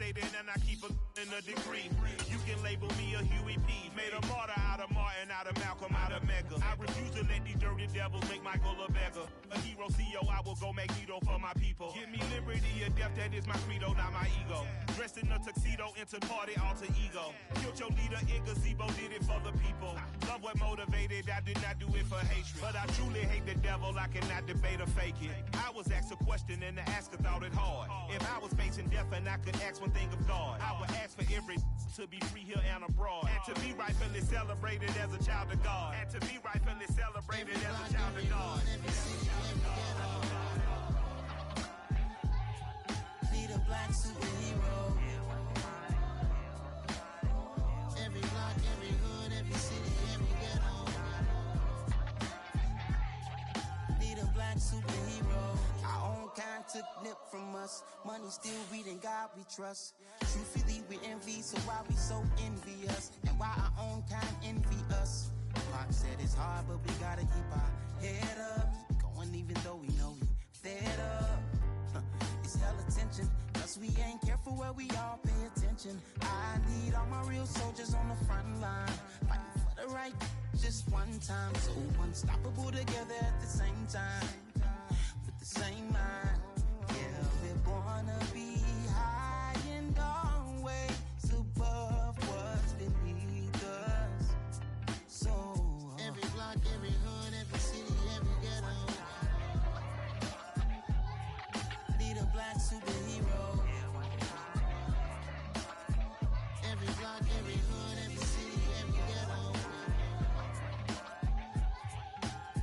And I keep in a degree. You can label me a Huey P. Made a martyr out of Martin, out of Malcolm, out of Mega. I refuse to let these dirty devils make Michael a beggar. A hero CEO, I will go Magneto for my people. Give me liberty or death, that is my credo, not my ego. Dressed in a tuxedo, into party, alter ego. Killed your leader in gazebo, did it for the people. Love what motivated, I did not do it for hatred. But I truly hate the devil, I cannot debate or fake it. I was asked a question and the asker thought it hard. If I was facing death and I could ask one thing of God, I would ask for every to be free here and abroad, and to be rightfully celebrated as a child of God, and to be rightfully celebrated as a child of God. Need a black superhero. Every block, every hood, every city, every ghetto. Need a black superhero. Our own kind took nip from us. Money still reading God we trust. Truthfully we envy, so why we so envious? And why our own kind envy us? Pac said it's hard, but we gotta keep our head up. Going even though we know we fed up. It's hella tension, cause we ain't careful where we all pay attention. I need all my real soldiers on the front line, fighting for the right just one time. So unstoppable together at the same time, with the same mind. Yeah, we're gonna be high and always above what's beneath us. So every block, every hood, every city, every ghetto. Need a black superhero. Every block, every hood, every city, every ghetto.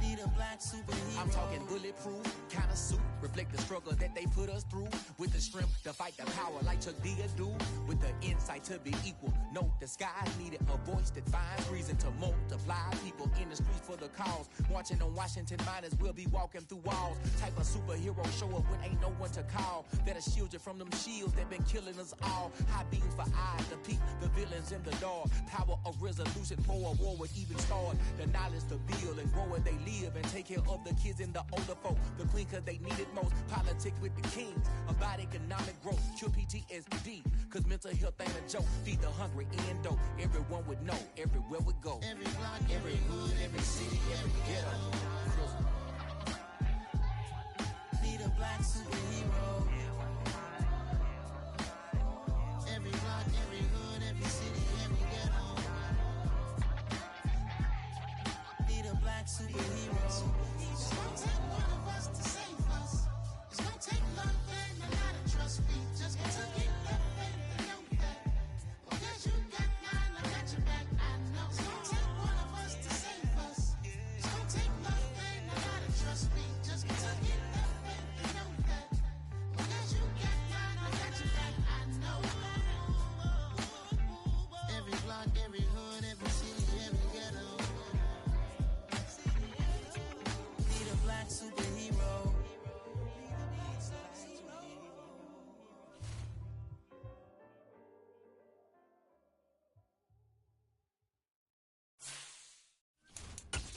Need a black superhero. I'm talking bulletproof kind of suit, reflect the struggle that they put us through, with the strength to fight the power like Chuck D do, with the insight to be equal. Note the skies needed a voice that finds reason to multiply people in the streets for the cause. Marching on Washington miners, we'll be walking through walls. Type of superhero show up when ain't no one to call. That'll shield you from them shields that been killing us all. High beams for eyes to peek the villains in the dark. Power of resolution for a war would even start. The knowledge to build and grow where they live and take care of the kids and the older folk. The queen cause they need it most. Politics with the kings about economic growth. Cure PTSD cause mental health ain't a joke. Feed the hungry and dope. Everyone would know everywhere we go. Every block, every hood, every city, every ghetto. Need a black superhero. Every block, every hood, every city, every ghetto. Need a black superhero. It's gonna take one of us to save us. It's gonna take love and a lot of trust. We just gotta get that faith and know that. Well, guess you got mine, I got your back, I know. It's gonna take one of us to save us. It's gonna take love and a lot of trust. We just gotta get that faith and know that. Well, guess you got mine, I got your back, I know. Every block, every hood, every city, every ghetto. Need a black superhero.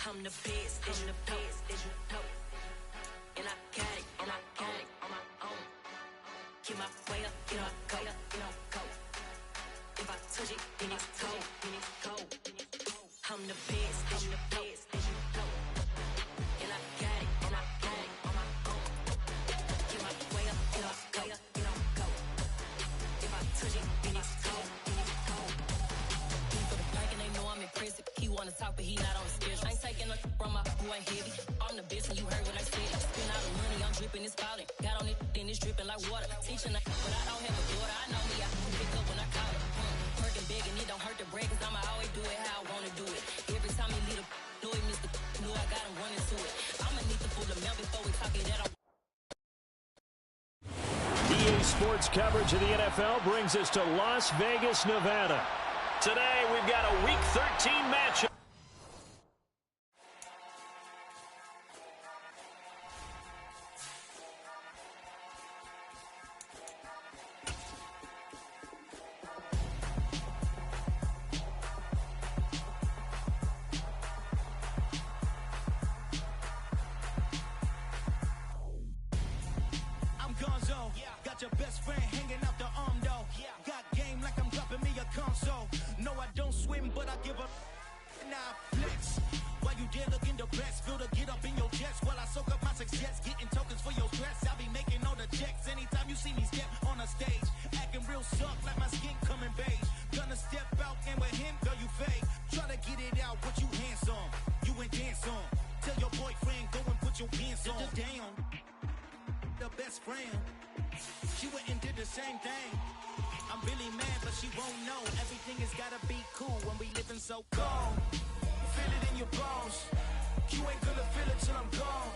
I'm the best, I'm the best, as you know. And I got it, and I got it on my own. Get my way up, get my go, get on go. If I touch it, then it's cold, then it's cold. I'm the best, as you know. And I got it, and I got it on my own. Get my way up, get my go, get on go. If I touch it, then it's cold, then it's cold. He for the bike and they know I'm impressive. He wanna talk, but he not on the schedule. I ain't taking nothing from my boy heavy. I'm the best, and you heard what I said. Spend all the money, I'm dripping, it's falling. Got on it, then it's dripping like water. Teaching, but I don't have a daughter. I know me, I can pick up when I call it. Working big, and it don't hurt to break, cause I'ma always do it how I wanna do it. Every time he lead a know it, Mr. Know I got him running to it. I'ma need to pull the mail before we talk it that on. EA Sports coverage of the NFL brings us to Las Vegas, Nevada. Today, we've got a Week 13 matchup. I'm Gonzo, got your best friend hanging out the arm though. talk like my skin coming beige. Gonna step out and with him, girl, you fake. Try to get it out, but you handsome. You ain't dance on. Tell your boyfriend, go and put your pants on. Down, the best friend. She went and did the same thing. I'm really mad, but she won't know. Everything has gotta be cool when we living so cold. Feel it in your bones. You ain't gonna feel it till I'm gone.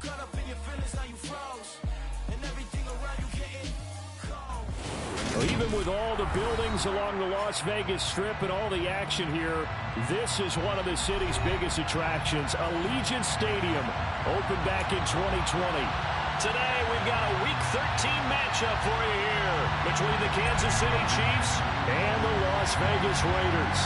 Caught up in your feelings, now you froze. And everything around you getting cold. Well, even with all the buildings along the Las Vegas Strip and all the action here, this is one of the city's biggest attractions. Allegiant Stadium opened back in 2020. Today, we've got a Week 13 matchup for you here between the Kansas City Chiefs and the Las Vegas Raiders.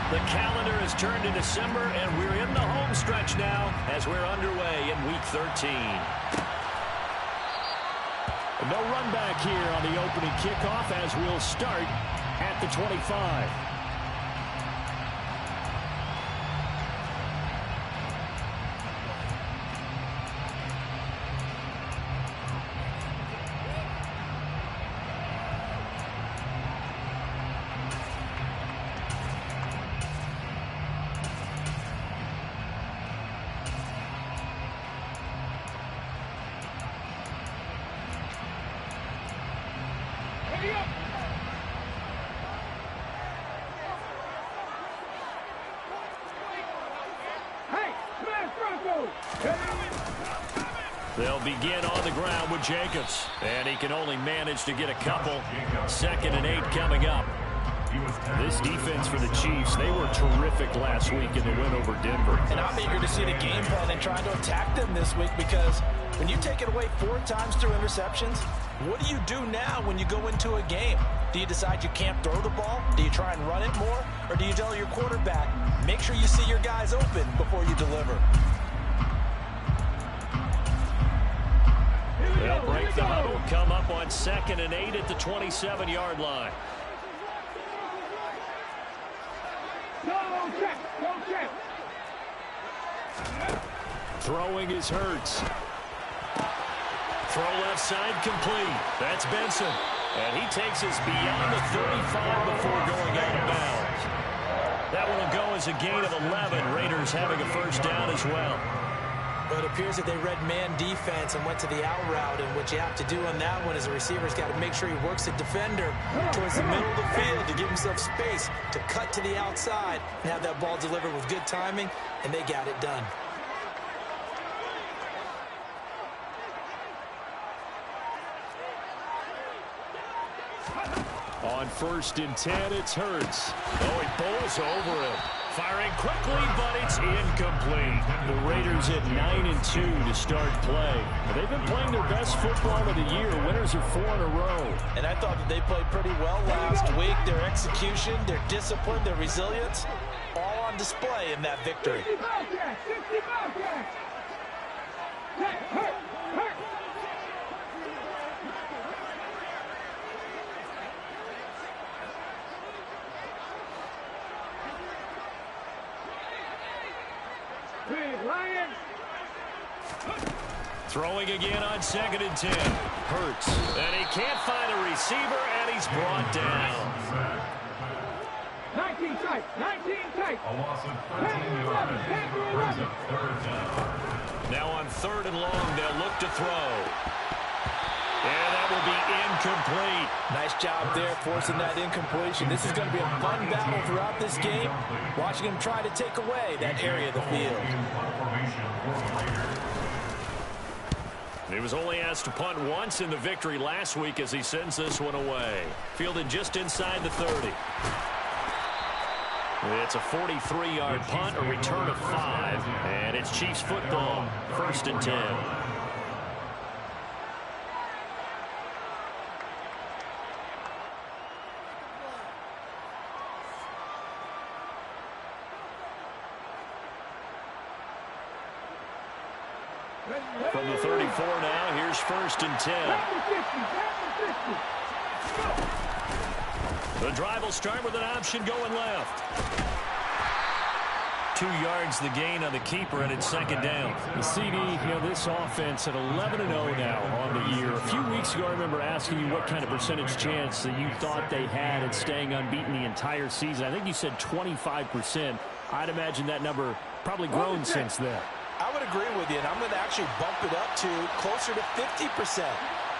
The calendar has turned to December, and we're in the home stretch now as we're underway in Week 13. No run back here on the opening kickoff as we'll start at the 25. They'll begin on the ground with Jacobs, and he can only manage to get a couple. 2nd and 8 coming up. This defense for the Chiefs, they were terrific last week in the win over Denver. And I'm eager to see the game plan and trying to attack them this week, because when you take it away 4 times through interceptions, what do you do now when you go into a game? Do you decide you can't throw the ball? Do you try and run it more? Or do you tell your quarterback, make sure you see your guys open before you deliver? They'll break the huddle, come up on 2nd and 8 at the 27-yard line. Throwing is Hurts. Throw left side complete. That's Benson. And he takes us beyond the 35 before going out of bounds. That one will go as a gain of 11. Raiders having a first down as well. But it appears that they read man defense and went to the out route, and what you have to do on that one is the receiver's got to make sure he works the defender towards the middle of the field to give himself space to cut to the outside and have that ball delivered with good timing, and they got it done. On 1st and 10, it's Hurts. Oh, he bowls over him. Firing quickly, but it's incomplete. The Raiders at 9-2 to start play. They've been playing their best football of the year. Winners are 4 in a row. And I thought that they played pretty well last week. Their execution, their discipline, their resilience, all on display in that victory. Throwing again on 2nd and 10. Hurts. And he can't find a receiver, and he's brought down. 19 tight. 19 tight. A loss of 13 yards. Brings up 3rd down. Now on 3rd and long, they'll look to throw. And that will be incomplete. Nice job there forcing that incompletion. This is going to be a fun battle throughout this game. Watching him try to take away that area of the field. He was only asked to punt once in the victory last week as he sends this one away. Fielded just inside the 30. It's a 43-yard punt, a return of 5, and it's Chiefs football, 1st and 10. From the 34 now, here's 1st and 10. The drive will start with an option going left. 2 yards the gain on the keeper, and it's second down. The CD, this offense at 11-0 now on the year. A few weeks ago, I remember asking you what kind of percentage chance that you thought they had at staying unbeaten the entire season. I think you said 25%. I'd imagine that number probably grown since then. I would agree with you, and I'm going to actually bump it up to closer to 50%.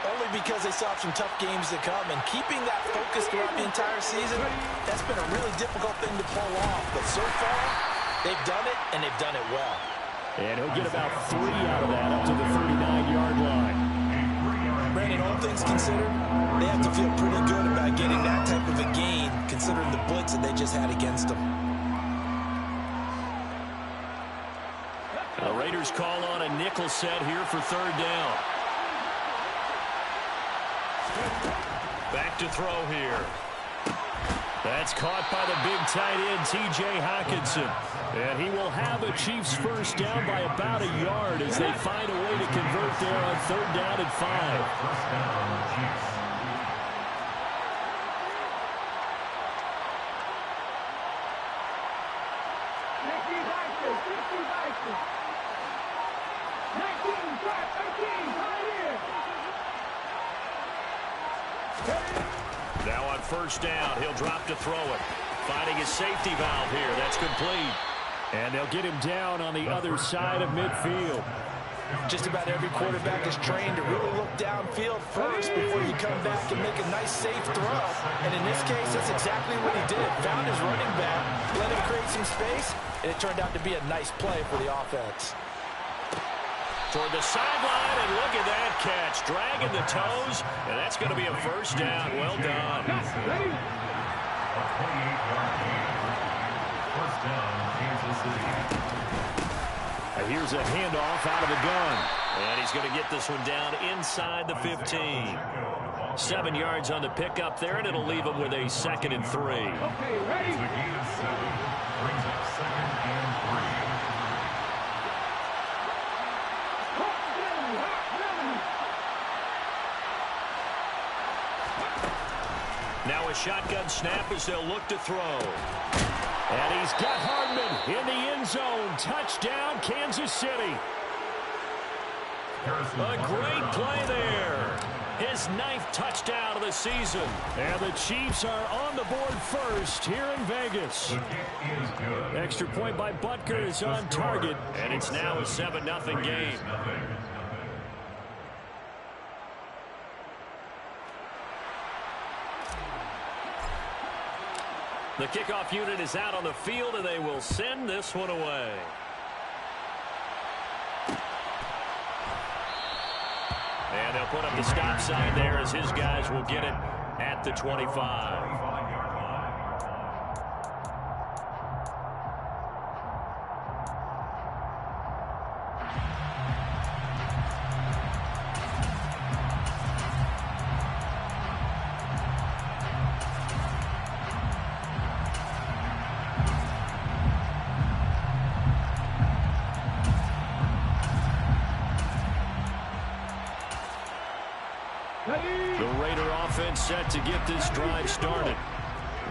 Only because they still have some tough games to come, and keeping that focus throughout the entire season, that's been a really difficult thing to pull off. But so far, they've done it, and they've done it well. And he'll get about 3 out of that up to the 39-yard line. Brandon, all things considered, they have to feel pretty good about getting that type of a gain, considering the blitz that they just had against them. The Raiders call on a nickel set here for third down. Back to throw here. That's caught by the big tight end, T.J. Hockenson. And he will have a Chiefs first down by about a yard as they find a way to convert there on third down and 5. First down on the Chiefs. Now on first down, he'll drop to throw it. Finding his safety valve here. That's complete. And they'll get him down on the other side of midfield. Just about every quarterback is trained to really look downfield first before you come back and make a nice, safe throw. And in this case, that's exactly what he did. Found his running back, let him create some space, and it turned out to be a nice play for the offense. Toward the sideline, and look at that catch. Dragging the toes, and that's going to be a first down. Well done. A 28-yard gain. First down, Kansas City. Here's a handoff out of the gun. And he's going to get this one down inside the 15. 7 yards on the pickup there, and it'll leave him with a 2nd and 3. Okay, ready? It's a gain of 7. Brings up 2nd and 3. Now a shotgun snap as they'll look to throw. And he's got Hardman in the end zone. Touchdown, Kansas City. A great play there. His 9th touchdown of the season. And the Chiefs are on the board first here in Vegas. The kick is good. Extra point by Butker is on target. And it's now a 7-0 game. The kickoff unit is out on the field, and they will send this one away. And they'll put up the stop sign there as his guys will get it at the 25. The Raider offense set to get this drive started.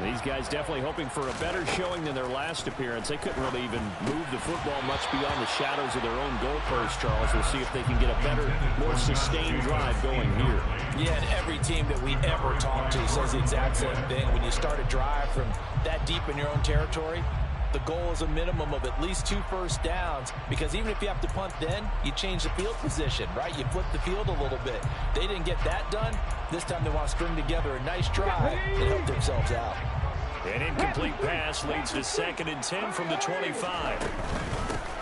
These guys definitely hoping for a better showing than their last appearance. They couldn't really even move the football much beyond the shadows of their own goalpost, Charles. We'll see if they can get a better, more sustained drive going here. Yeah, and every team that we ever talk to says the exact same thing. When you start a drive from that deep in your own territory, the goal is a minimum of at least 2 first downs, because even if you have to punt then, you change the field position, right? You flip the field a little bit. They didn't get that done. This time they want to string together a nice drive and help themselves out. An incomplete pass leads to 2nd and 10 from the 25.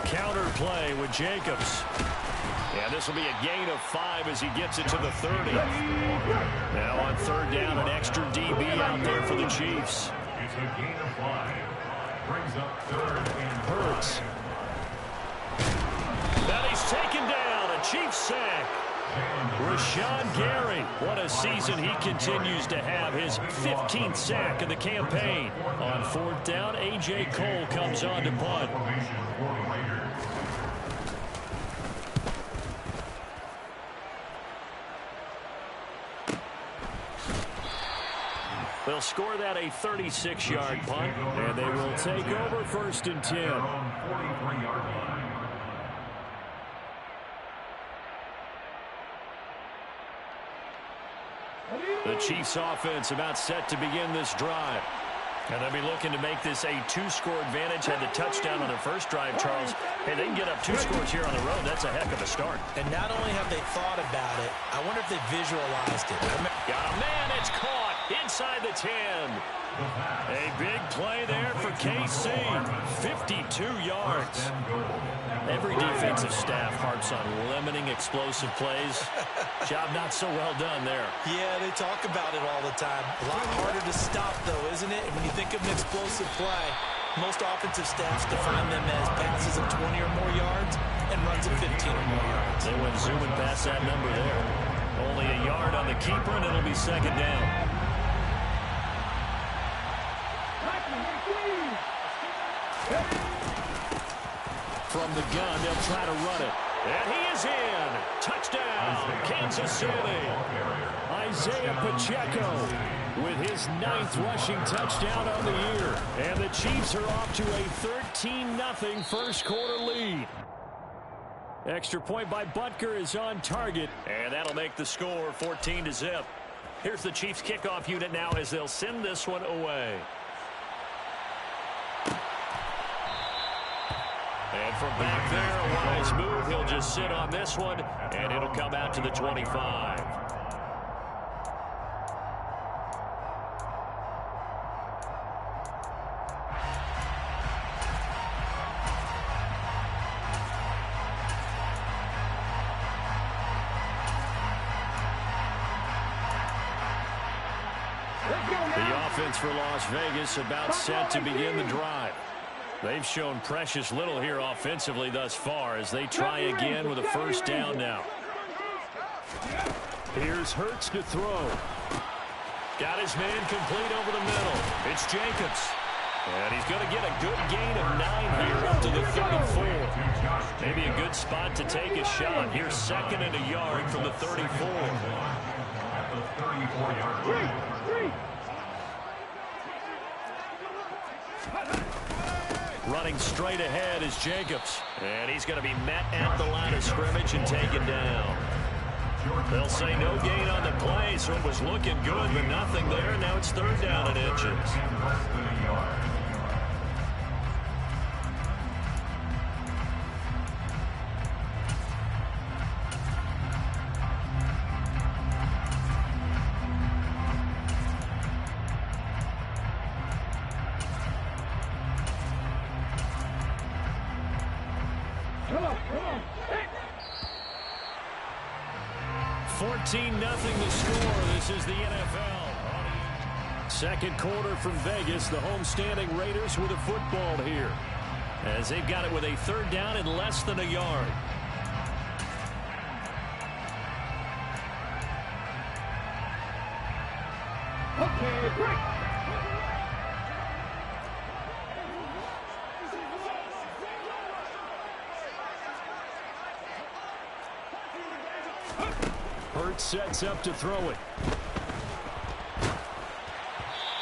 Counter play with Jacobs. And this will be a gain of 5 as he gets it to the 30. Now on third down, an extra DB out there for the Chiefs. It's a gain of 5. Brings up 3rd and Hurts. Now he's taken down. A Chiefs sack. Rashawn Gary. What a season he continues to have. His 15th sack of the campaign. On fourth down, A.J. Cole comes on to punt. They'll score that a 36-yard punt, and they will take over 1st and 10. 43-yard line. The Chiefs offense about set to begin this drive. And they'll be looking to make this a 2-score advantage. Had the touchdown on their first drive, Charles. Hey, they can get up 2 scores here on the road. That's a heck of a start. And not only have they thought about it, I wonder if they visualized it. Got a man. It's caught inside the 10. A big play there for KC. 52 yards. Every defensive staff harps on limiting explosive plays. Job not so well done there. Yeah, they talk about it all the time. A lot harder to stop, though, isn't it? And when you think of an explosive play, most offensive staffs define them as passes of 20 or more yards and runs of 15 or more yards. They went zooming past that number there. Only a yard on the keeper, and it'll be 2nd down. From the gun, they'll try to run it. And he is in. Touchdown, Kansas City. Isaiah Pacheco with his 9th rushing touchdown on the year. And the Chiefs are off to a 13-0 first quarter lead. Extra point by Butker is on target. And that'll make the score 14-0. Here's the Chiefs kickoff unit now as they'll send this one away. And from back there, a wise move. He'll just sit on this one, and it'll come out to the 25. The offense for Las Vegas about set to begin the drive. They've shown precious little here offensively thus far as they try again with a 1st down now. Here's Hurts to throw. Got his man complete over the middle. It's Jacobs. And he's going to get a good gain of 9 here up to the 34. Maybe a good spot to take a shot. Here's 2nd and a yard from the 34. At the 34-yard line. Running straight ahead is Jacobs. And he's going to be met at the line of scrimmage and taken down. They'll say no gain on the play, so it was looking good, but nothing there. Now it's 3rd down and inches. Come on. 14-0 the score. This is the NFL. Second quarter from Vegas. The homestanding Raiders with a football here, as they've got it with a 3rd down and less than a yard. Okay, break. Hurts sets up to throw it.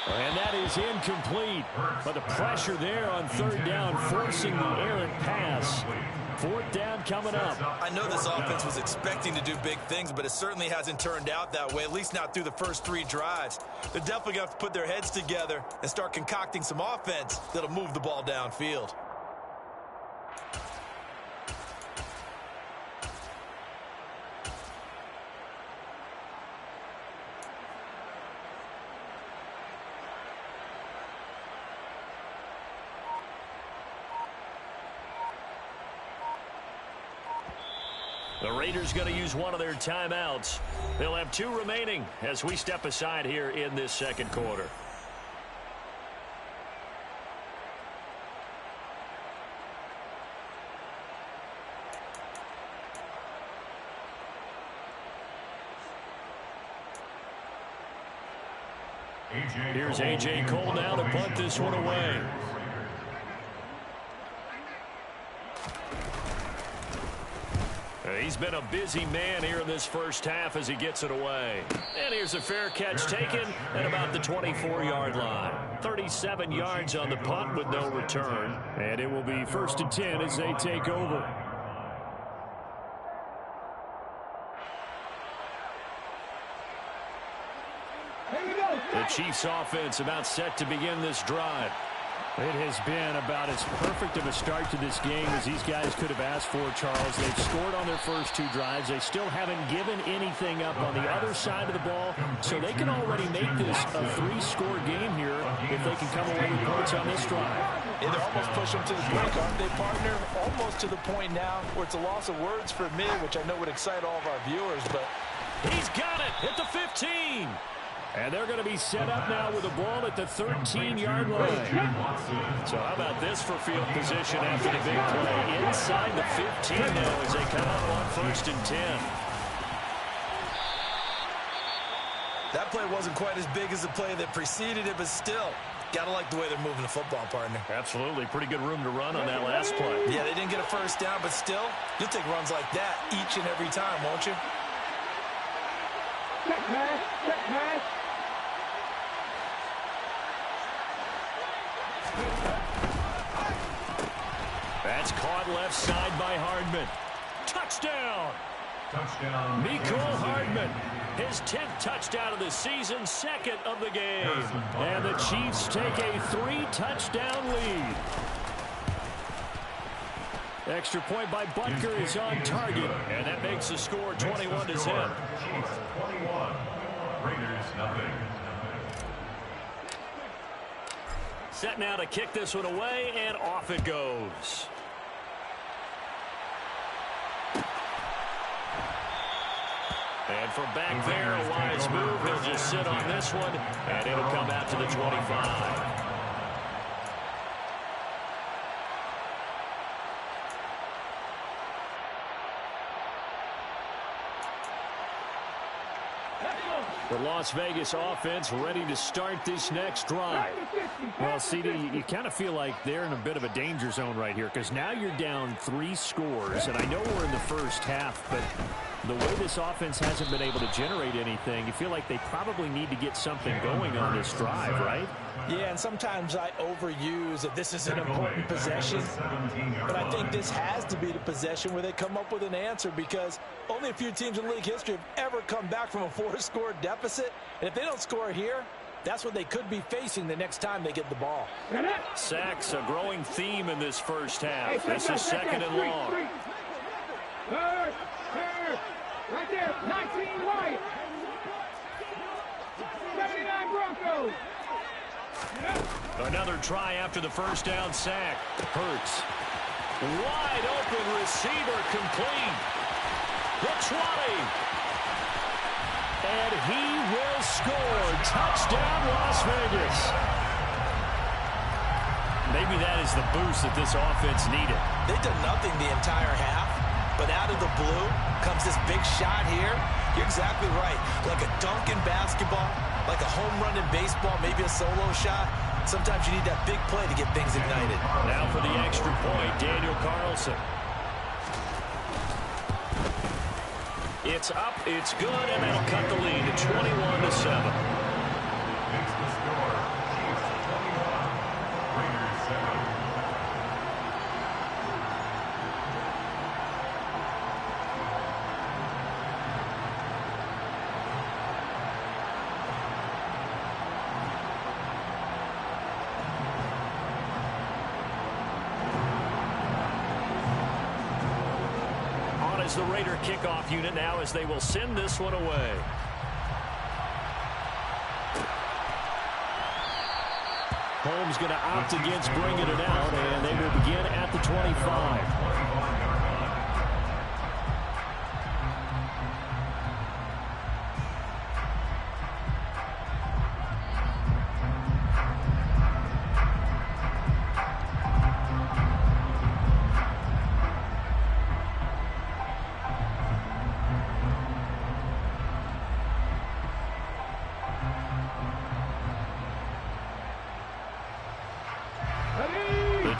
And that is incomplete. But the pressure there on 3rd down, forcing the errant pass. 4th down coming up. I know this offense was expecting to do big things, but it certainly hasn't turned out that way, at least not through the first 3 drives. They're definitely going to have to put their heads together and start concocting some offense that'll move the ball downfield. The Raiders going to use one of their timeouts. They'll have 2 remaining as we step aside here in this second quarter. Here's A.J. Cole now to punt this one away. He's been a busy man here in this first half as he gets it away. And here's a fair catch taken at about the 24-yard line. 37 yards on the punt with no return. And it will be 1st and 10 as they take over. The Chiefs offense about set to begin this drive. It has been about as perfect of a start to this game as these guys could have asked for, Charles. They've scored on their first 2 drives. They still haven't given anything up on the other side of the ball, so they can already make this a 3-score game here if they can come away with points on this drive. Yeah, they're almost pushing them to the brink, aren't they, partner? Almost to the point now where it's a loss of words for me, which I know would excite all of our viewers, but he's got it at the 15. And they're going to be set up now with the ball at the 13-yard line. So how about this for field position after the big play? Inside the 15 now as they come out on 1st and 10. that play wasn't quite as big as the play that preceded it, but still, got to like the way they're moving the football, partner. Absolutely. Pretty good room to run on that last play. Yeah, they didn't get a first down, but still, you'll take runs like that each and every time, won't you? Check pass, check pass. That's caught left side by Hardman. Touchdown! Touchdown. Mecole Hardman, his 10th touchdown of the season, 2nd of the game. And the Chiefs take a 3-touchdown lead. Extra point by Butker is on target, and that makes the score 21-10. Chiefs 21, Raiders nothing. Set now to kick this one away, and off it goes. And from back there, a wise move. He'll just sit on this one, and it'll come out to the 25. The Las Vegas offense ready to start this next drive. Well, CD, you kind of feel like they're in a bit of a danger zone right here because now you're down 3 scores, and I know we're in the first half, but the way this offense hasn't been able to generate anything, you feel like they probably need to get something going on this drive, right? Yeah, and sometimes I overuse that this is an important possession, but I think this has to be the possession where they come up with an answer because only a few teams in league history have ever come back from a 4-score deficit, and if they don't score here, that's what they could be facing the next time they get the ball. Sacks, a growing theme in this first half. This is 2nd and long. Right there, 19 White. 79 Broncos. Another try after the first down sack. Hurts. Wide open receiver complete. The 20. And he will score. Touchdown, Las Vegas. Maybe that is the boost that this offense needed. They've done nothing the entire half, but out of the blue comes this big shot here. You're exactly right. Like a dunk in basketball, like a home run in baseball, maybe a solo shot. Sometimes you need that big play to get things ignited. Now for the extra point, Daniel Carlson. It's up, it's good, and that'll cut the lead to 21-7. Makes the score Chiefs 21, Raiders 7. Is the Raider kickoff unit now as they will send this one away. Holmes going to opt against bringing it out, and they will begin at the 25.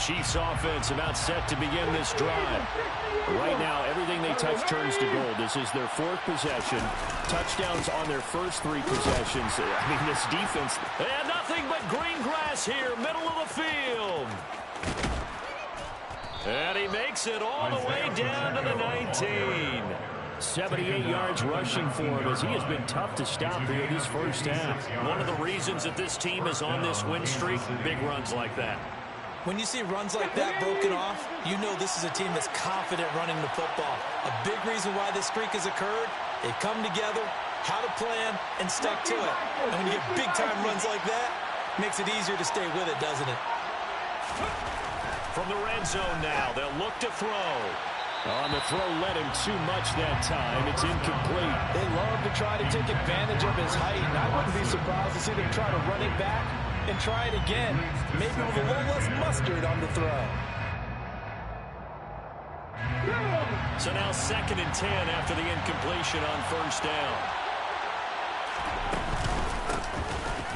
Chiefs offense about set to begin this drive. Right now, everything they touch turns to gold. This is their 4th possession. Touchdowns on their first 3 possessions. I mean, this defense, and nothing but green grass here, middle of the field. And he makes it all the way down to the 19. 78 yards rushing for him as he has been tough to stop here this first half. One of the reasons that this team is on this win streak, big runs like that. When you see runs like that broken off, you know this is a team that's confident running the football. A big reason why this streak has occurred, they've come together, how to plan, and stuck to it. And when you get big-time runs like that, makes it easier to stay with it, doesn't it? From the red zone now, they'll look to throw. On the throw, led him too much that time. It's incomplete. They love to try to take advantage of his height, and I wouldn't be surprised to see them try to run it back and try it again, maybe with a little less mustard on the throw. So now 2nd and 10 after the incompletion on first down.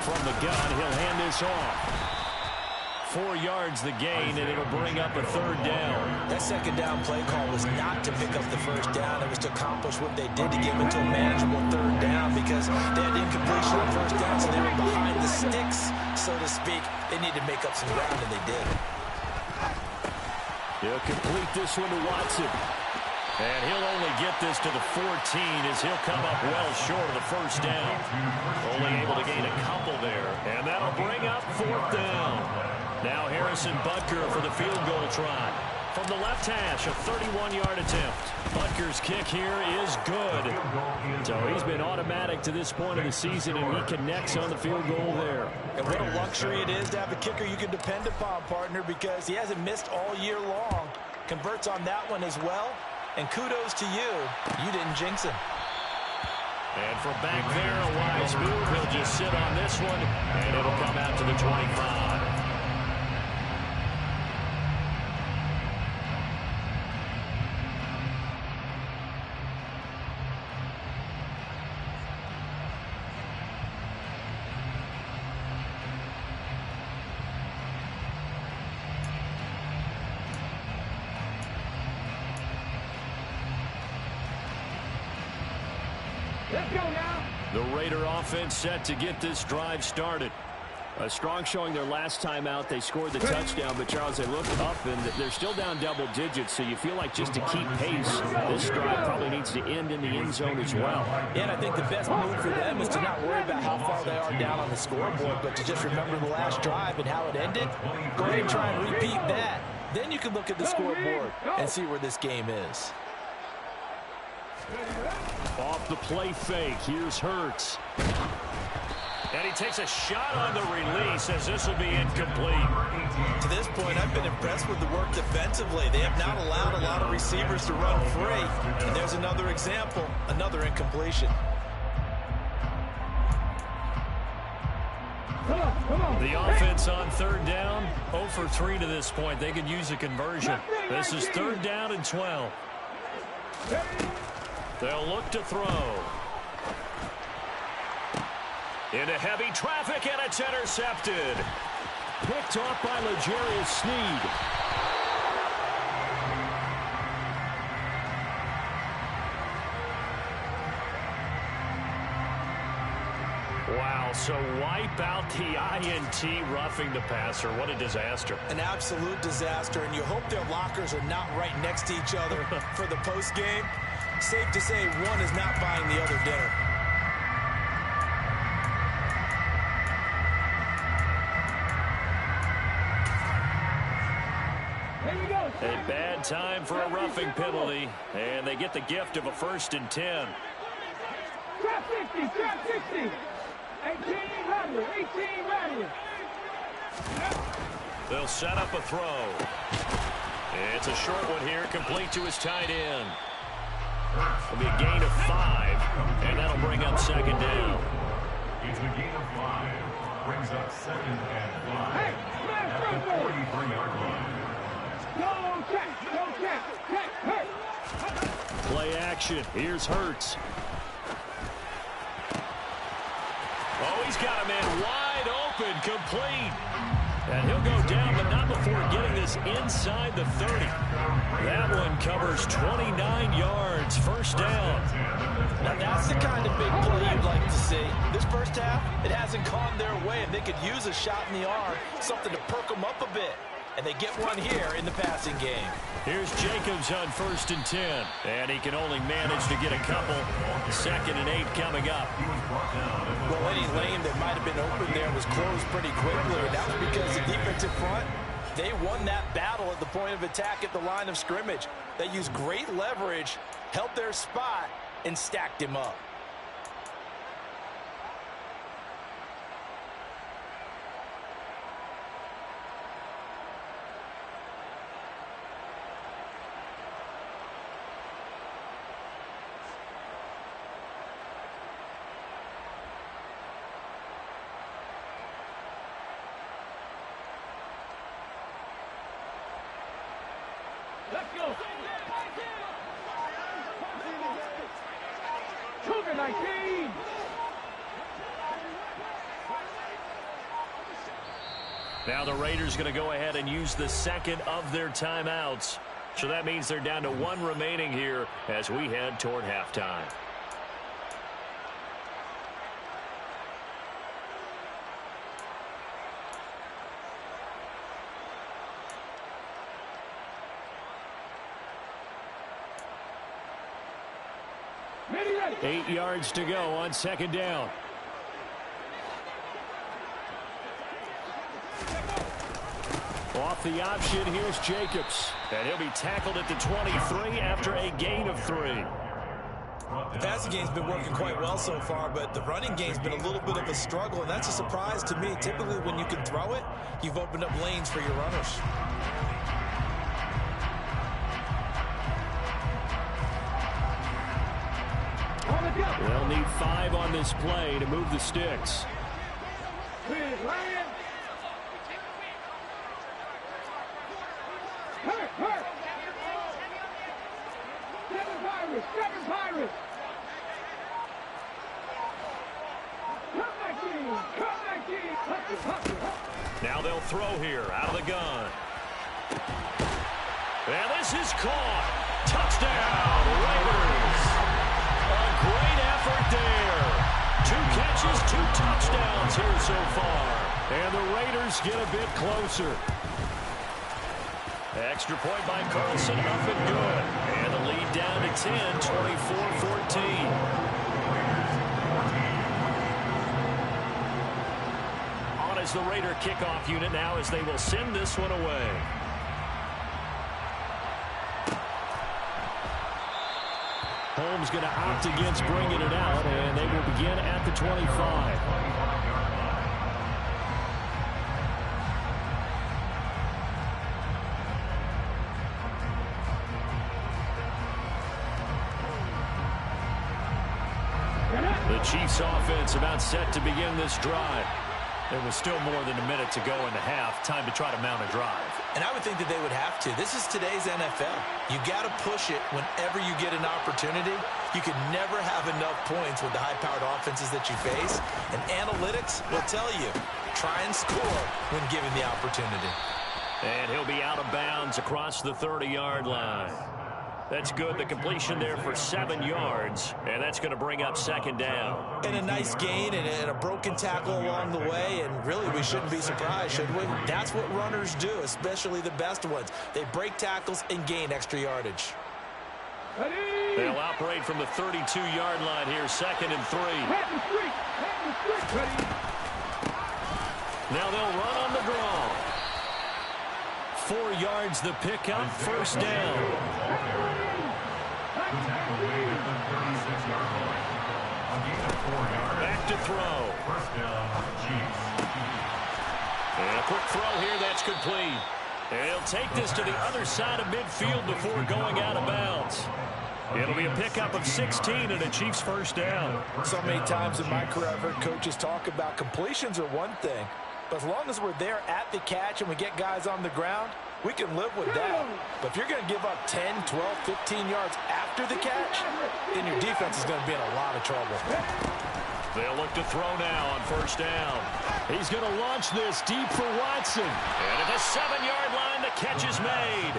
From the gun, he'll hand this off. 4 yards the gain, and it'll bring up a 3rd down. That 2nd down play call was not to pick up the first down. It was to accomplish what they did to get into a manageable 3rd down because they had incompletion on first down, so they were behind the sticks, so to speak. They needed to make up some ground, and they did. He'll complete this one to Watson. And he'll only get this to the 14 as he'll come up well short of the first down. Only able to gain a couple there, and that'll bring up 4th down. Now Harrison Butker for the field goal try. From the left hash, a 31-yard attempt. Butker's kick here is good. So he's been automatic to this point of the season, and he connects on the field goal there. And what a luxury it is to have a kicker you can depend upon, partner, because he hasn't missed all year long. Converts on that one as well. And kudos to you. You didn't jinx him. And from back there, a wise move. He'll just sit on this one, and it'll come out to the 25. The Raider offense set to get this drive started. A strong showing their last time out. They scored the touchdown, but Charles, they looked up, and they're still down double digits, so you feel like just to keep pace, this drive probably needs to end in the end zone as well. Yeah, and I think the best move for them is to not worry about how far they are down on the scoreboard, but to just remember the last drive and how it ended. Go ahead and try and repeat that. Then you can look at the scoreboard and see where this game is. Off the play fake, here's Hurts. And he takes a shot on the release as this will be incomplete. To this point, I've been impressed with the work defensively. They have not allowed a lot of receivers to run free. And there's another example, another incompletion. The offense on 3rd down, 0 for 3 to this point. They could use a conversion. This is 3rd down and 12. They'll look to throw. Into heavy traffic, and it's intercepted. Picked off by L'Jarius Sneed. Wow, so wipe out the INT, roughing the passer. What a disaster. An absolute disaster, and you hope their lockers are not right next to each other for the postgame. Safe to say one is not buying the other dinner. A bad time for a roughing penalty, and they get the gift of a 1st and 10. Trap 60, trap 60. 18 radius. They'll set up a throw. It's a short one here, complete to his tight end. It'll be a gain of 5, and that'll bring up 2nd down. It's a gain of 5. Brings up 2nd and 5 at the 43-yard line. Play action. Here's Hurts. Oh, he's got a man wide open, complete. And he'll go down, but not before getting this inside the 30. That one covers 29 yards, first down. Now that's the kind of big play you'd like to see. This first half, it hasn't gone their way, and they could use a shot in the arm, something to perk them up a bit. And they get one here in the passing game. Here's Jacobs on 1st and 10. And he can only manage to get a couple. 2nd and 8 coming up. Well, any lane that might have been open there was closed pretty quickly. And that was because the defensive front, they won that battle at the point of attack at the line of scrimmage. They used great leverage, held their spot, and stacked him up. Let's go. Cougar 19. Now the Raiders going to go ahead and use the second of their timeouts. So that means they're down to 1 remaining here as we head toward halftime. Ready, ready. 8 yards to go on 2nd down. Off the option, here's Jacobs. And he'll be tackled at the 23 after a gain of 3. The passing game's been working quite well so far, but the running game's been a little bit of a struggle, and that's a surprise to me. Typically, when you can throw it, you've opened up lanes for your runners. They'll need 5 on this play to move the sticks. Seven Pirates. Now they'll throw here out of the gun. And this is caught. Touchdown, Raiders. A great effort there. 2 catches, 2 touchdowns here so far. And the Raiders get a bit closer. Extra point by Carlson, up and good. And the lead down to 10, 24-14. On as the Raider kickoff unit now as they will send this one away. Holmes going to opt against bringing it out, and they will begin at the 25. The Chiefs offense about set to begin this drive. There was still more than a minute to go in the half. Time to try to mount a drive. And I would think that they would have to. This is today's NFL. You got to push it whenever you get an opportunity. You can never have enough points with the high-powered offenses that you face. And analytics will tell you, try and score when given the opportunity. And he'll be out of bounds across the 30-yard line. That's good. The completion there for 7 yards, and that's going to bring up 2nd down. And a nice gain and a broken tackle along the way, and really we shouldn't be surprised, should we? That's what runners do, especially the best ones. They break tackles and gain extra yardage. They'll operate from the 32-yard line here, 2nd and 3. Now they'll run on the draw. 4 yards the pickup, 1st down. Back to throw. And a quick throw here, that's complete. And he'll take this to the other side of midfield before going out of bounds. It'll be a pickup of 16 and a Chiefs 1st down. So many times in my career I've heard coaches talk about completions are one thing, but as long as we're there at the catch and we get guys on the ground, we can live with that. But if you're going to give up 10, 12, 15 yards after the catch, then your defense is going to be in a lot of trouble. They'll look to throw now on first down. He's going to launch this deep for Watson. And at the 7-yard line, the catch is made.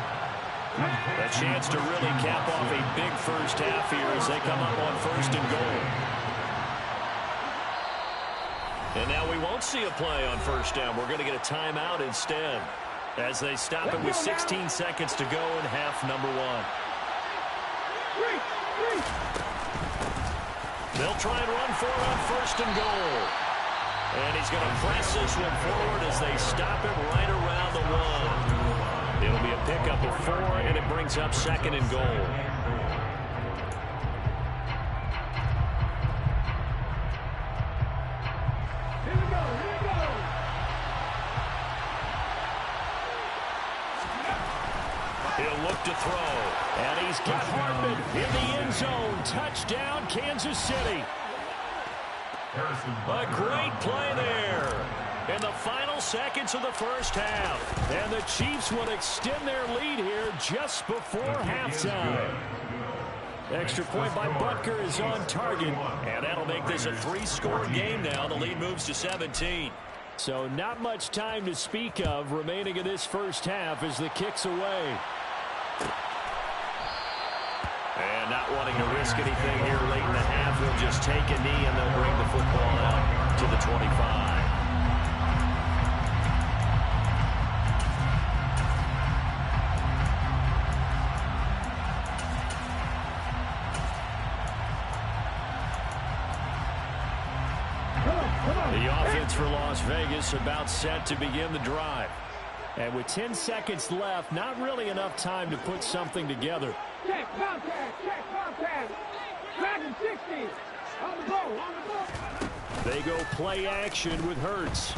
A chance to really cap off a big first half here as they come up on first and goal. And now we won't see a play on first down. We're going to get a timeout instead as they stop it with 16 seconds to go in half number 1. They'll try and run for it on first and goal. And he's going to press this one forward as they stop it right around the 1. It'll be a pickup of 4, and it brings up second and goal. He'll look to throw. And he's got Hardman in the end zone. Touchdown, Kansas City. A great play there in the final seconds of the first half. And the Chiefs will extend their lead here just before halftime. Extra point by Butker is on target. And that'll make this a 3-score game now. The lead moves to 17. So not much time to speak of remaining in this first half as the kick's away. And not wanting to risk anything here late in the half, he'll just take a knee and they'll bring the football out to the 25. The offense for Las Vegas about set to begin the drive. And with 10 seconds left, not really enough time to put something together. Check, contact. Dragon 60. On the ball. They go play action with Hurts.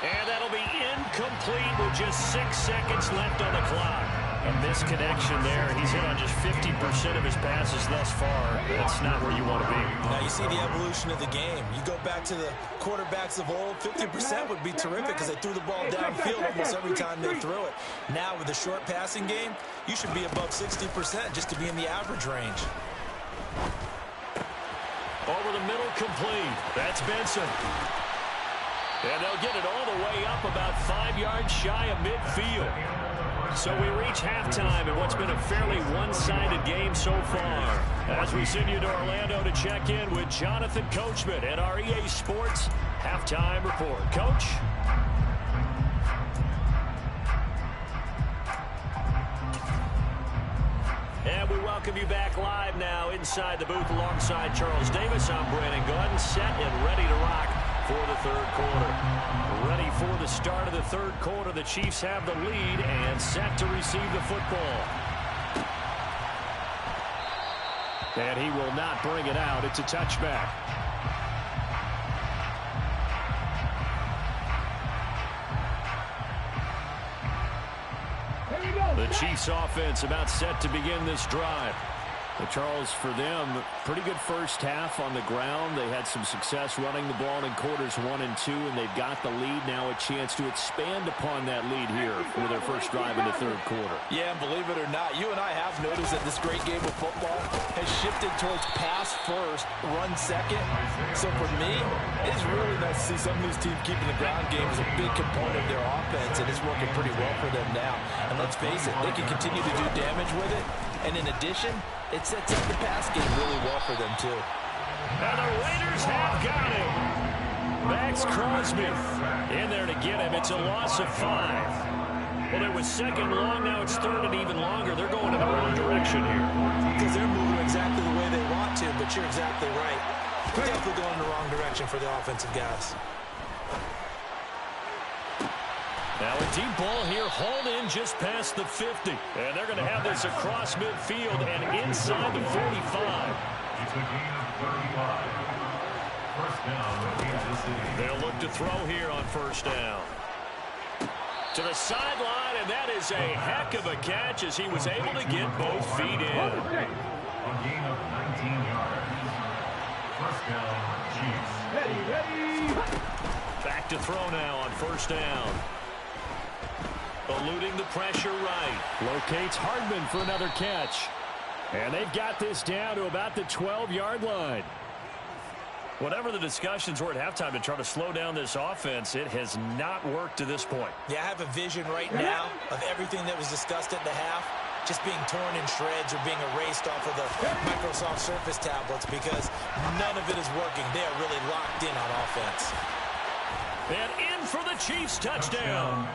And that'll be incomplete with just 6 seconds left on the clock. A misconnection there. He's hit on just 50% of his passes thus far. That's not where you want to be. Now you see the evolution of the game. You go back to the quarterbacks of old, 50% would be terrific because they threw the ball downfield almost every time they threw it. Now with the short passing game, you should be above 60% just to be in the average range. Over the middle, complete. That's Benson. And they'll get it all the way up about 5 yards shy of midfield. So we reach halftime in what's been a fairly one-sided game so far. As we send you to Orlando to check in with Jonathan Coachman at our EA Sports Halftime Report. Coach? And we welcome you back live now inside the booth alongside Charles Davis. I'm Brandon Gordon, set and ready to rock for the third quarter. Ready for the start of the third quarter. The Chiefs have the lead and set to receive the football. And he will not bring it out. It's a touchback. The Chiefs offense about set to begin this drive. But Charles, for them, pretty good first half on the ground. They had some success running the ball in quarters 1 and 2, and they've got the lead. Now a chance to expand upon that lead here for their first drive in the third quarter. Yeah, and believe it or not, you and I have noticed that this great game of football has shifted towards pass first, run second. So for me, it's really nice to see some of these teams keeping the ground game as a big component of their offense, and it's working pretty well for them now. And let's face it, they can continue to do damage with it. And in addition, it sets up the pass game really well for them, too. And the Raiders have got him. Max Crosby in there to get him. It's a loss of 5. Well, it was second long. Now it's third and even longer. They're going in the wrong direction here. Because they're moving exactly the way they want to, but you're exactly right. They're definitely going in the wrong direction for the offensive guys. Now a deep ball here, hauled in just past the 50. And they're going to have this across midfield and inside the 45. It's a gain of 35. First down, Kansas City. They'll look to throw here on first down. To the sideline, and that is a heck of a catch as he was able to get both feet in. A gain of 19 yards. First down, Chiefs. Ready. Back to throw now on first down. Eluding the pressure right. Locates Hardman for another catch. And they've got this down to about the 12-yard line. Whatever the discussions were at halftime to try to slow down this offense, it has not worked to this point. Yeah, I have a vision right now of everything that was discussed at the half just being torn in shreds or being erased off of the Microsoft Surface tablets because none of it is working. They are really locked in on offense. And in for the Chiefs touchdown.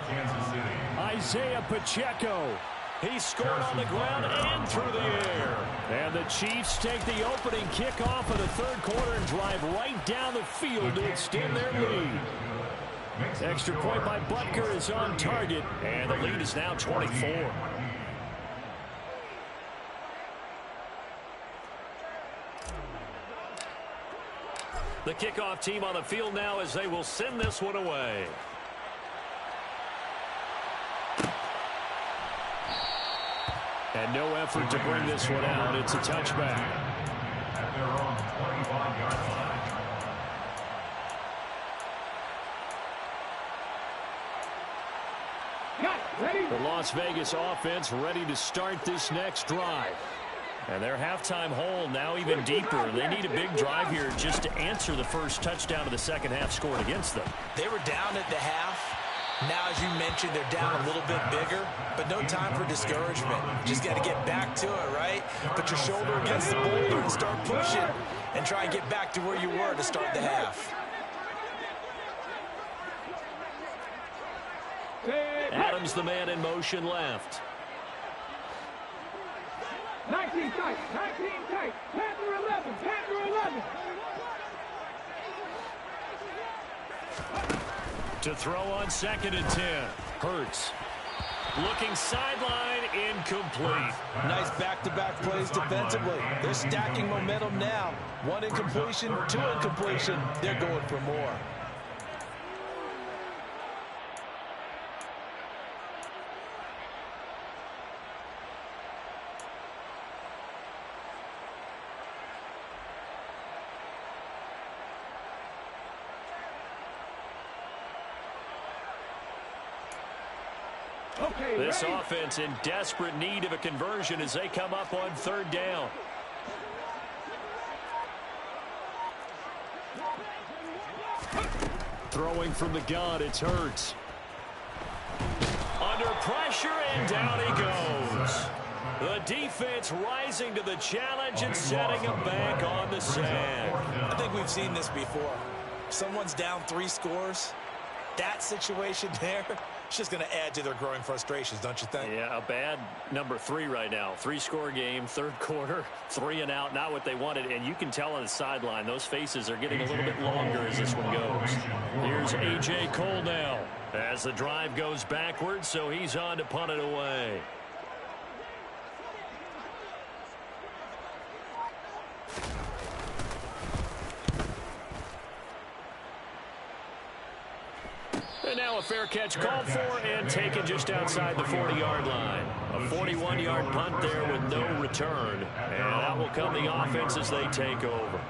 Isaiah Pacheco. He scored on the ground and through the air. And the Chiefs take the opening kickoff of the third quarter and drive right down the field to extend their lead. Extra point by Butker is on target, and the lead is now 24. The kickoff team on the field now as they will send this one away. And no effort to bring this one out. It's a touchback. At their own 25-yard line. The Las Vegas offense ready to start this next drive. And their halftime hole now even deeper. They need a big drive here just to answer the first touchdown of the second half scored against them. They were down at the half. Now, as you mentioned, they're down a little bit bigger, but no time for discouragement. Just got to get back to it, right? Put your shoulder against the boulder and start pushing and try and get back to where you were to start the half. Adams, the man in motion left. 19 tight, 19 tight, Panther 11, Panther 11. To throw on 2nd and 10. Hurts. Looking sideline, incomplete. Nice back-to-back plays defensively. They're stacking momentum now. 1 incompletion, 2 incompletion. They're going for more. This offense in desperate need of a conversion as they come up on 3rd down. Throwing from the gun, it's Hurts. Under pressure, and down he goes. The defense rising to the challenge and setting him back on the sand. I think we've seen this before. Someone's down 3 scores. That situation there, it's just going to add to their growing frustrations, don't you think? Yeah, a bad number 3 right now. 3-score game, 3rd quarter, 3 and out, not what they wanted. And you can tell on the sideline, those faces are getting a little bit longer as this one goes. Here's A.J. Cole now as the drive goes backwards, so he's on to punt it away. And now a fair catch called for and taken just outside the 40-yard line. A 41-yard punt there with no return. And out will come the offense as they take over.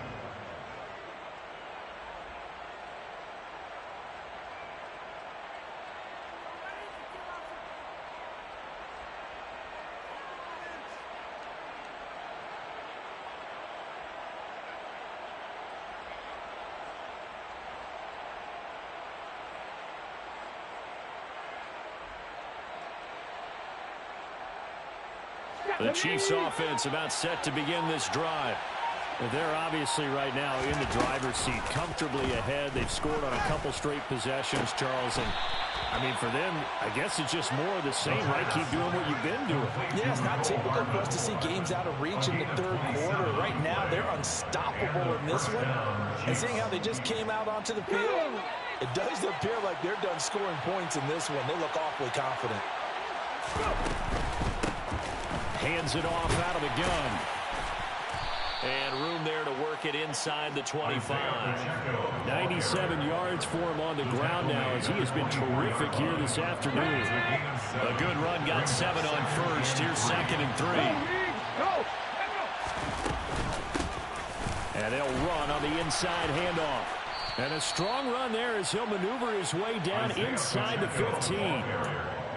The Chiefs offense about set to begin this drive. They're obviously right now in the driver's seat, comfortably ahead. They've scored on a couple straight possessions, Charles. And, I mean, for them, I guess it's just more of the same, right? Keep doing what you've been doing. Yeah, it's not typical for us to see games out of reach in the 3rd quarter. Right now, they're unstoppable in this one. And seeing how they just came out onto the field, it does appear like they're done scoring points in this one. They look awfully confident. Hands it off out of the gun. And room there to work it inside the 25. 97 yards for him on the ground now as he has been terrific here this afternoon. A good run, got 7 on first. Here's 2nd and 3. And they'll run on the inside handoff. And a strong run there as he'll maneuver his way down inside the 15.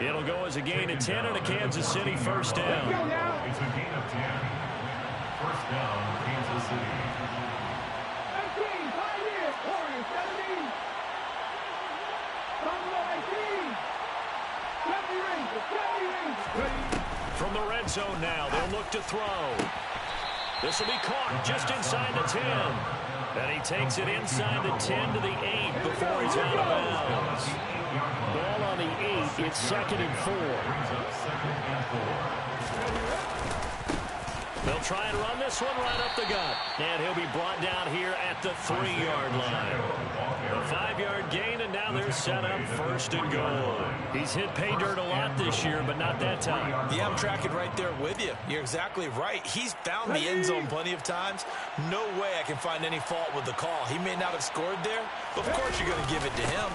It'll go as a gain of 10 and a Kansas City 1st down. It's a gain of 10. 1st down, Kansas City. zone now. They'll look to throw. This will be caught just inside the 10. And he takes it inside the 10 to the 8 before he's out of bounds. Ball on the 8. It's 2nd and 4. They'll try and run this one right up the gut. And he'll be brought down here at the 3-yard line. A 5-yard gain, and now they're set up 1st and goal. He's hit pay dirt a lot this year, but not that time. Yeah, I'm tracking right there with you. You're exactly right. He's found the end zone plenty of times. No way I can find any fault with the call. He may not have scored there, but of course you're going to give it to him.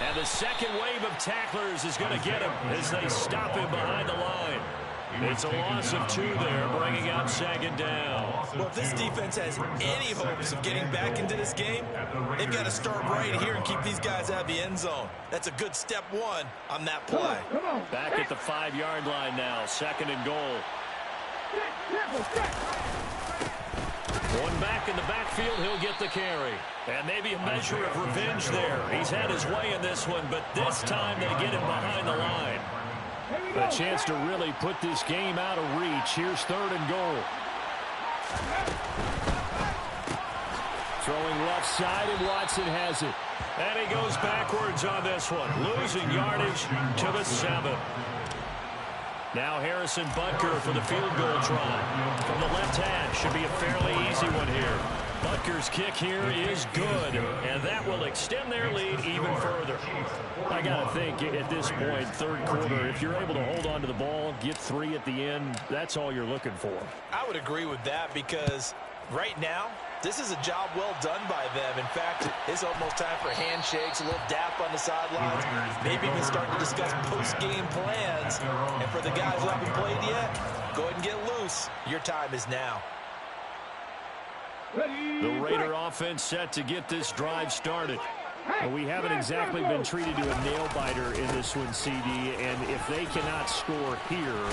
And the second wave of tacklers is going to get him as they stop him behind the line. It's a loss of 2 there, bringing up 2nd down. Well, if this defense has any hopes of getting back into this game, they've got to start right here and keep these guys out of the end zone. That's a good step 1 on that play. Back at the 5-yard line now, 2nd and goal. One back in the backfield, he'll get the carry. And maybe a measure of revenge there. He's had his way in this one, but this time they get him behind the line. A chance to really put this game out of reach. Here's 3rd and goal. Throwing left side, and Watson has it. And he goes backwards on this one, losing yardage to the 7. Now Harrison Butker for the field goal try. From the left hash, should be a fairly easy one here. Butker's kick here is good, and that will extend their lead even further. I got to think at this point, 3rd quarter, if you're able to hold on to the ball, get 3 at the end, that's all you're looking for. I would agree with that because right now, this is a job well done by them. In fact, it's almost time for handshakes, a little dap on the sidelines, maybe even starting to discuss post-game plans. And for the guys who haven't played yet, go ahead and get loose. Your time is now. The Raider offense set to get this drive started. Well, we haven't exactly been treated to a nail-biter in this one, CD, and if they cannot score here,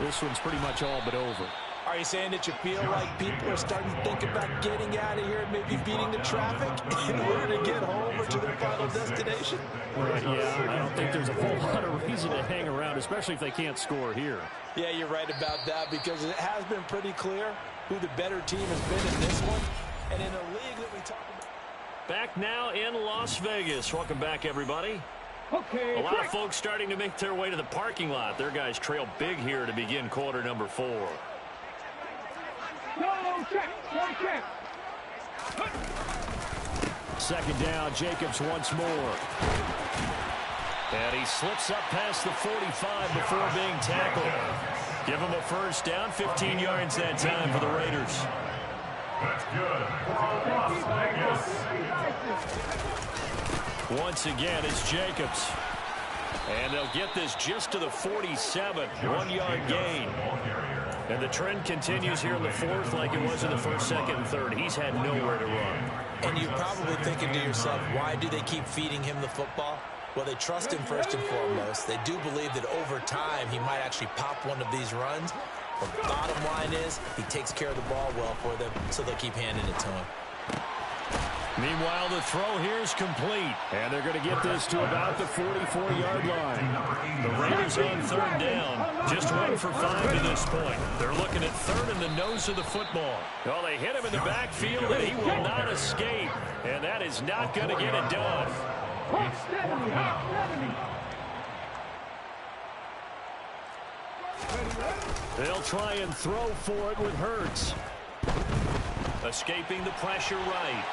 this one's pretty much all but over. Are you saying that you feel like people are starting to think about getting out of here and maybe beating the traffic in order to get home or to their final destination? Yeah, I don't think there's a whole lot of reason to hang around, especially if they can't score here. Yeah, you're right about that because it has been pretty clear who the better team has been in this one. And in a league that we talk about. Back now in Las Vegas. Welcome back, everybody. Okay, a lot of folks starting to make their way to the parking lot. Their guys trail big here to begin quarter number 4. Check. 2nd down, Jacobs once more. And he slips up past the 45 before being tackled. Give him a 1st down, 15 yards that time for the Raiders. That's good. Las Vegas. Once again, it's Jacobs. And they'll get this just to the 47, 1-yard gain. And the trend continues here in the 4th like it was in the 1st, 2nd, and 3rd. He's had nowhere to run. And you're probably thinking to yourself, why do they keep feeding him the football? Well, they trust him first and foremost. They do believe that over time he might actually pop one of these runs. But the bottom line is he takes care of the ball well for them, so they'll keep handing it to him. Meanwhile, the throw here is complete. And they're going to get this to about the 44-yard line. The Raiders on 3rd down. Just 1 for 5 to this point. They're looking at 3rd in the nose of the football. Well, they hit him in the backfield, and he will not escape. And that is not going to get it done. They'll try and throw for it with Hurts. Escaping the pressure right.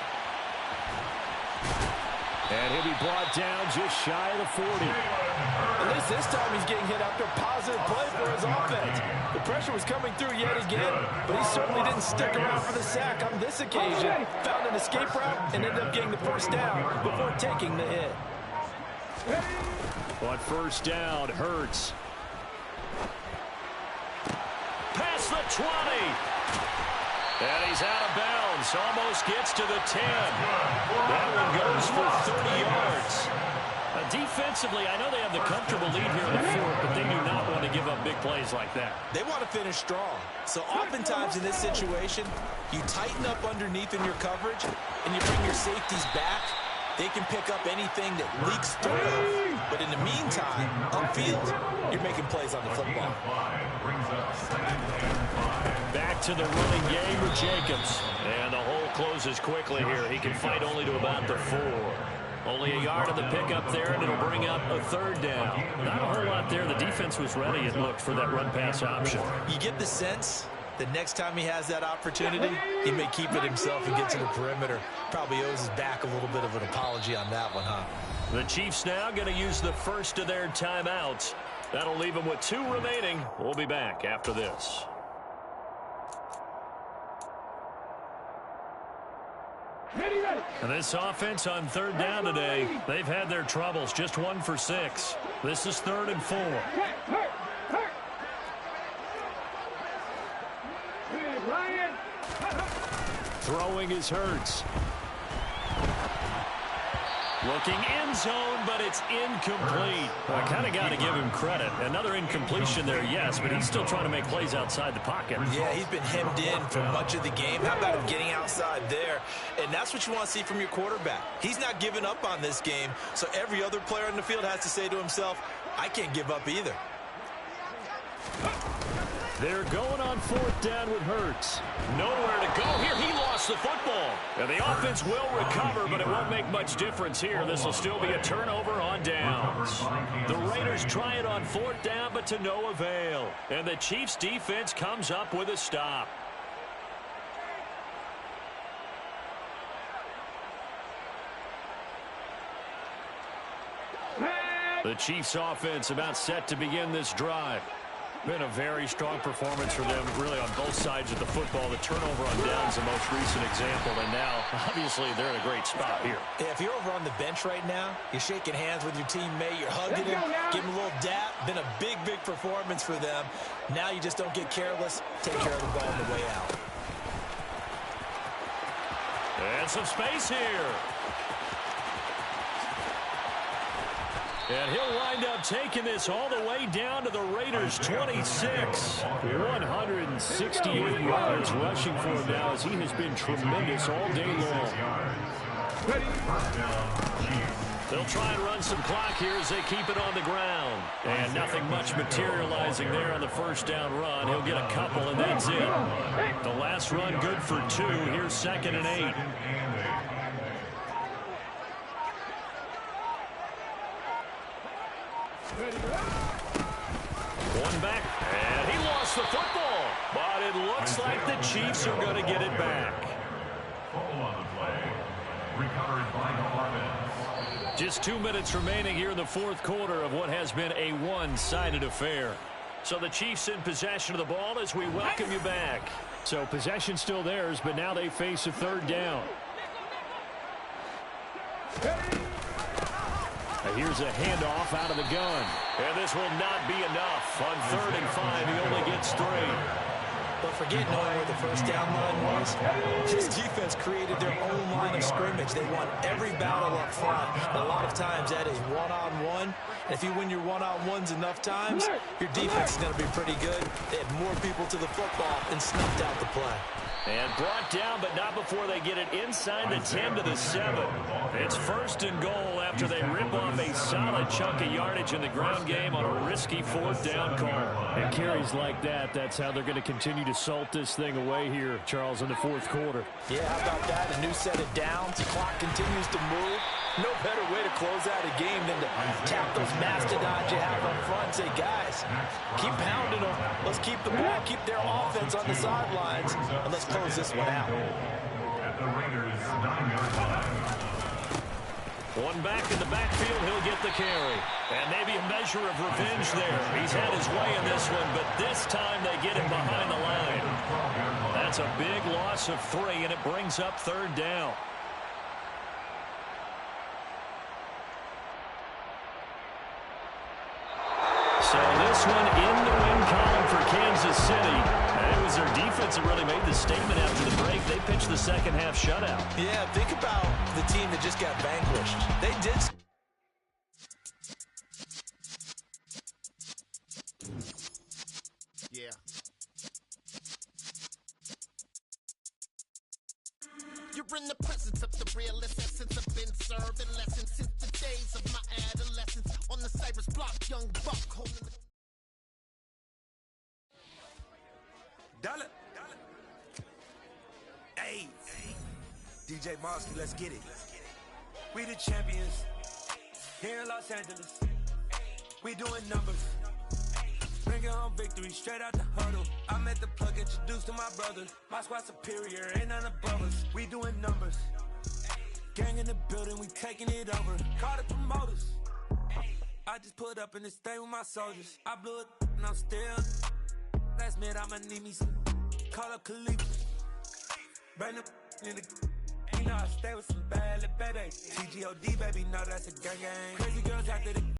And he'll be brought down just shy of the 40. At least this time he's getting hit after a positive play for his offense. The pressure was coming through yet again, but he certainly didn't stick around for the sack on this occasion. Found an escape route and ended up getting the 1st down before taking the hit. On 1st down, Hurts. Past the 20. And he's out of bounds. Almost gets to the 10. That one goes for 30 yards. Defensively, I know they have the comfortable lead here in the 4th, but they do not want to give up big plays like that. They want to finish strong. So oftentimes in this situation, you tighten up underneath in your coverage, and you bring your safeties back. They can pick up anything that leaks through. But in the meantime, upfield, you're making plays on the football. Back to the running game with Jacobs. And the hole closes quickly here. He can fight only to about the 4. Only a yard of the pickup there, and it'll bring up a 3rd down. Not a whole lot there. The defense was ready, it looked, for that run-pass option. You get the sense that next time he has that opportunity, he may keep it himself and get to the perimeter. Probably owes his back a little bit of an apology on that one, huh? The Chiefs now going to use the first of their timeouts. That'll leave them with 2 remaining. We'll be back after this. And this offense on 3rd down today, they've had their troubles. Just 1 for 6. This is 3rd and 4. Throwing is Hurts. Looking end zone, but it's incomplete. I kind of got to give him credit. Another incompletion there, yes, but he's still trying to make plays outside the pocket. Yeah, he's been hemmed in for much of the game. How about him getting outside there? And that's what you want to see from your quarterback. He's not giving up on this game, so every other player on the field has to say to himself, I can't give up either. They're going on 4th down with Hurts. Nowhere to go here. He lost the football. And the offense will recover, but it won't make much difference here. This will still be a turnover on downs. The Raiders try it on 4th down, but to no avail. And the Chiefs defense comes up with a stop. The Chiefs offense about set to begin this drive. Been a very strong performance for them, really, on both sides of the football. The turnover on downs, the most recent example, and now, obviously, they're in a great spot here. Yeah, if you're over on the bench right now, you're shaking hands with your teammate, you're hugging him, giving him a little dap. Been a big, big performance for them. Now you just don't get careless. Take care of the ball on the way out. And some space here. And he'll wind up taking this all the way down to the Raiders' 26. 168 yards rushing for him now, as he has been tremendous all day long. They'll try and run some clock here as they keep it on the ground. And nothing much materializing there on the 1st down run. He'll get a couple, and that's it. The last run good for 2. Here's 2nd and 8. One back, and he lost the football. But it looks like the Chiefs are going to get it back. Just 2 minutes remaining here in the 4th quarter of what has been a one-sided affair. So the Chiefs in possession of the ball as we welcome you back. So possession still theirs, but now they face a 3rd down. Here's a handoff out of the gun. And this will not be enough. On 3rd and 5, he only gets 3. But forget knowing where the 1st down line was. This defense created their own line of scrimmage. They won every battle up front. A lot of times that is one-on-one. And if you win your one-on-ones enough times, your defense is going to be pretty good. They had more people to the football and snuffed out the play. And brought down, but not before they get it inside the 10 to the 7. It's 1st and goal after they rip off a solid chunk of yardage in the ground game on a risky 4th down call. And carries like that, that's how they're going to continue to salt this thing away here, Charles, in the 4th quarter. Yeah, how about that? A new set of downs. The clock continues to move. No better way to close out a game than to tap those mastodons you have up front and say, guys, keep pounding them. Let's keep the ball, keep their offense on the sidelines, and let's close this one out. One back in the backfield, he'll get the carry. And maybe a measure of revenge there. He's had his way in this one, but this time they get him behind the line. That's a big loss of 3, and it brings up 3rd down. So this one in the win column for Kansas City. And it was their defense that really made the statement after the break. They pitched the second half shutout. Yeah, think about the team that just got vanquished. They did. Yeah. You're in the presence of the realest essence. I've been serving lessons since the days of my adolescence. On the Cypress block, young buck holding the... Dollar. Hey. DJ Mosky, let's get it. We the champions. Here in Los Angeles. We doing numbers. Bringing home victory straight out the huddle. I'm at the plug, introduced to my brother. My squad superior, ain't none above us. We doing numbers. Gang in the building, we taking it over. Call the promoters. I just put up in this thing with my soldiers. I blew it and I'm still. Last minute I'ma need me some. Call up Khalifa. Bring them in the. You know I stay with some bad little baby. TGOD baby, know that's a gang gang. Crazy girls after the.